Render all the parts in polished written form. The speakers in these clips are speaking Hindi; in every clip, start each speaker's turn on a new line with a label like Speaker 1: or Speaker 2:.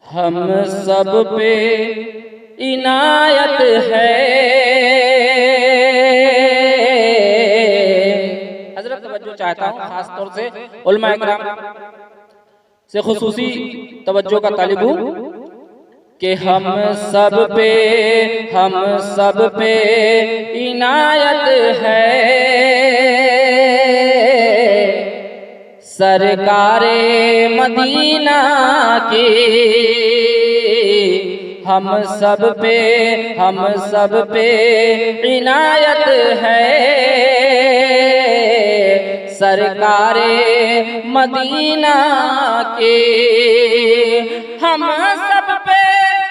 Speaker 1: हम सब पे इनायत है। हजरत तवज्जो चाहता हूँ खास तौर से उलमा इकराम से खुसूसी तवज्जो का तालिब हूँ कि हम सब पे इनायत है। सरकारे मदीना की हम सब पे इनायत है। सरकारे मदीना की हम सब पे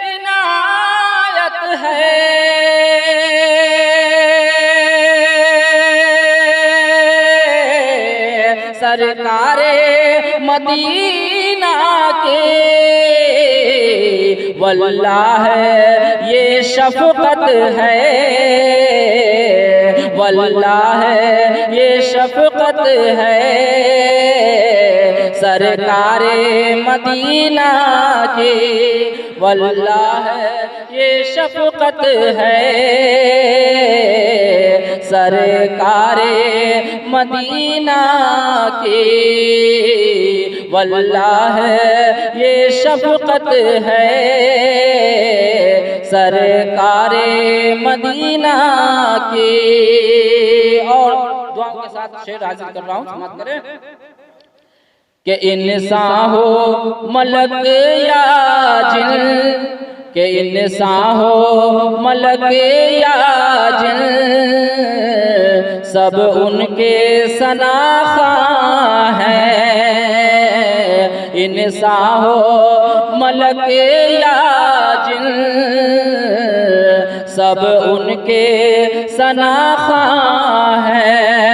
Speaker 1: इनायत है। सरकारे मदीना के वल्लाह ये शफ़क़त है। वल्लाह ये शफ़क़त है। सरकारे मदीना की वल्लाह ये शफ़क़त है। सरकारे मदीना की वल्लाह ये शफ़क़त है। सरकारे मदीना की। और दुआओं के साथ शेर हाजिर कर रहा हूँ, समाप्त करें कि इंसान हो मलक या जिन, के इंसान हो मलक या जिन, सब उनके सनाख़ा हैं। इंसान हो मलक या जिन, सब उनके सनाख़ा हैं।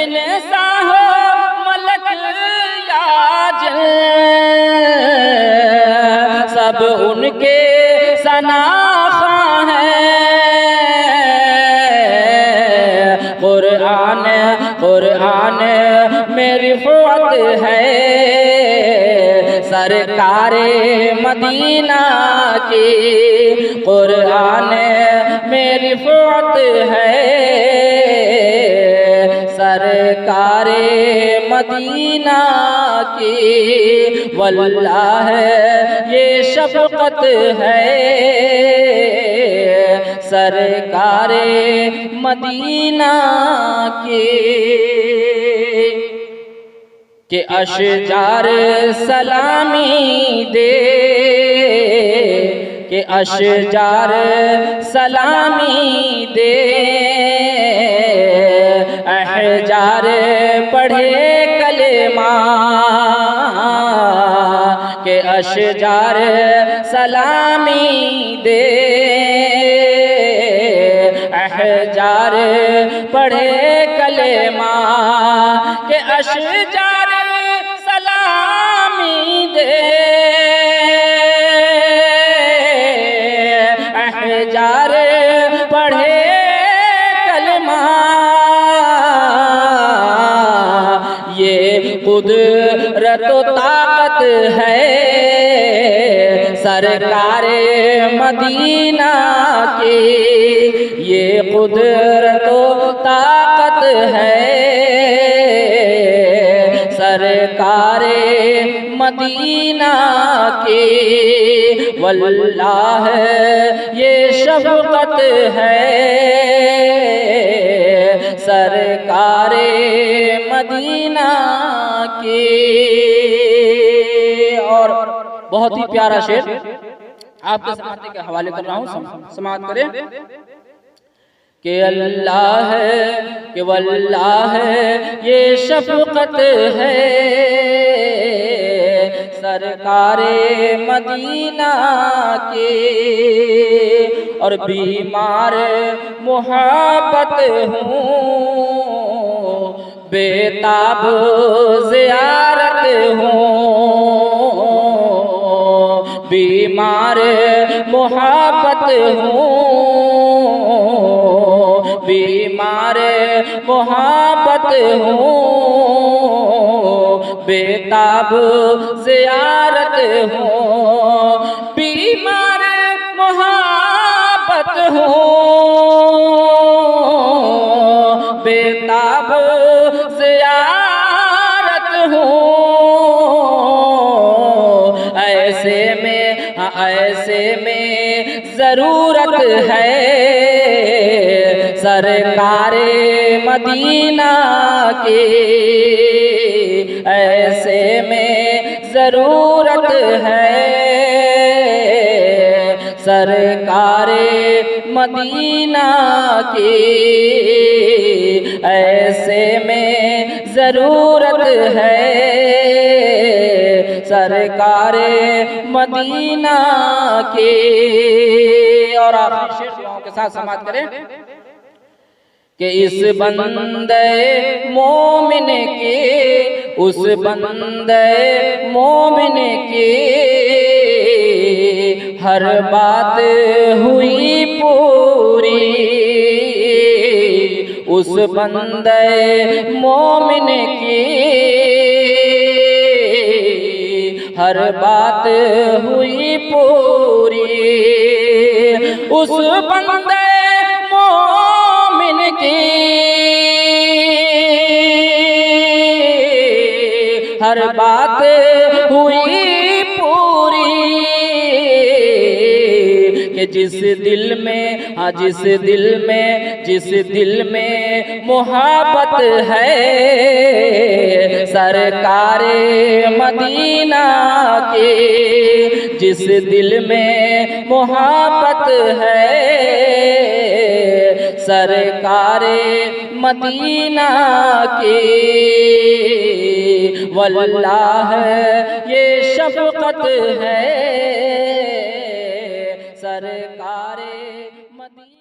Speaker 1: इंसान हो मलक या जिन, सब उनके सनाख़ा हैं। कुरान में रिफ़अत है। सरकारे मदीना की कुरान में रिफ़अत है। सरकारे मदीना की वल्लाह ये शफ़क़त है। सरकारे मदीना की कि अशजार सलामी दे, कि अशजार सलामी दे। अहजार पढ़े कलेमा, के अशजार सलामी दे। अहजार पढ़े कलेमा, के अशजार सलामी दे। अहजार पढ़े कलमा, ये कुदरत व ताकत है। सरकारे मदीना की ये कुदरत व ताकत है। सरकारे मदीना की वल्लाह ये शफ़क़त है। सरकारे मदीना की। और बहुत ही प्यारा शेर आपके समाते के हवाले कर रहा हूँ, समात करें कि अल्लाह है कि वल्लाह ये शफ़क़त है। सरकारे मदीना की और बीमार मुहब्बत हूँ, बेताब ज़ियारत हूँ। बीमार मुहब्बत हूँ, बीमार मुहब्बत हूँ। बेताब ज़ियारत हो, बीमार मोहब्बत हो, बेताब ज़ियारत हो। ऐसे में ज़रूरत है सरकारे मदीना की, ऐसे में ज़रूरत है सरकारे मदीना की, ऐसे में ज़रूरत है सरकारे मदीना की। और आप शेर दुआओं के साथ समाप्त करें कि इस बंदे मोमिन के, उस बंदे मोमिन के हर बात हुई पूरी, उस बंदे मोमिन की हर बात हुई पूरी, उस बंदे मोमिन की हर बात हुई पूरी, कि जिस दिल में, हाँ जिस दिल में मोहब्बत है सरकारे मदीना के, जिस दिल में मोहब्बत है सरकारे मदीना की, वल्लाह ये शफ़क़त है सरकारे मदीना।